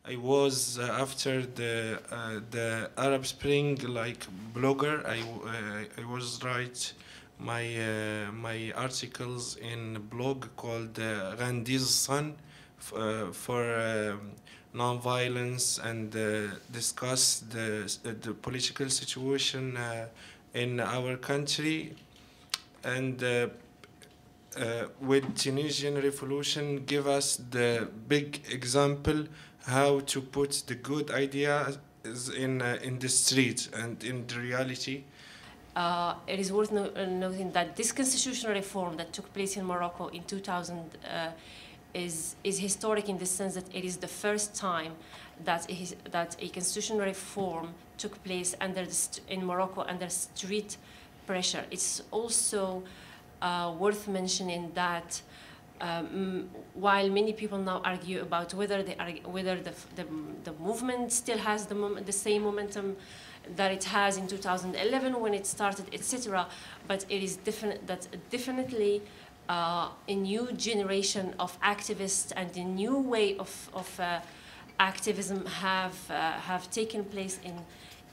I was after the Arab Spring like blogger. I was write my articles in a blog called Gandhi's Son for non-violence and discuss the political situation in our country and with Tunisian revolution give us the big example how to put the good ideas in the street and in the reality. It is worth noting that this constitutional reform that took place in Morocco in 2000 is historic in the sense that it is the first time that a constitutional reform took place in Morocco under street pressure. It's also worth mentioning that while many people now argue about whether the movement still has the same momentum that it has in 2011 when it started, etc., but it is definitely a new generation of activists and a new way of activism have taken place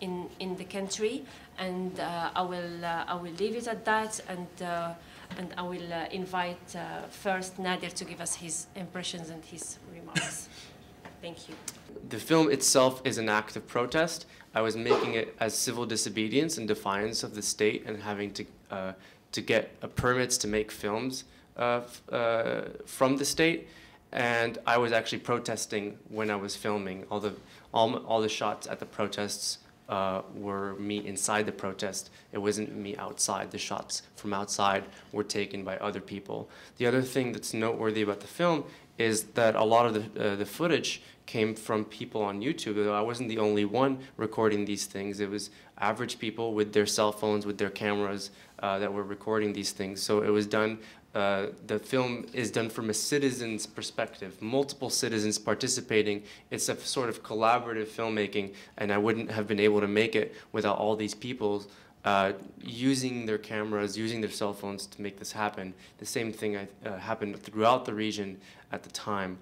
in the country, and I will leave it at that, and I will invite first Nadir to give us his impressions and his remarks. Thank you. The film itself is an act of protest. I was making it as civil disobedience and defiance of the state and having to get permits to make films from the state. And I was actually protesting when I was filming. All the shots at the protests were me inside the protest. It wasn't me outside. The shots from outside were taken by other people. The other thing that's noteworthy about the film is that a lot of the footage came from people on YouTube. I wasn't the only one recording these things. It was average people with their cell phones, with their cameras that were recording these things. So it was done, the film is done from a citizen's perspective, multiple citizens participating. It's a sort of collaborative filmmaking, and I wouldn't have been able to make it without all these people using their cameras, using their cell phones to make this happen. The same thing happened throughout the region at the time.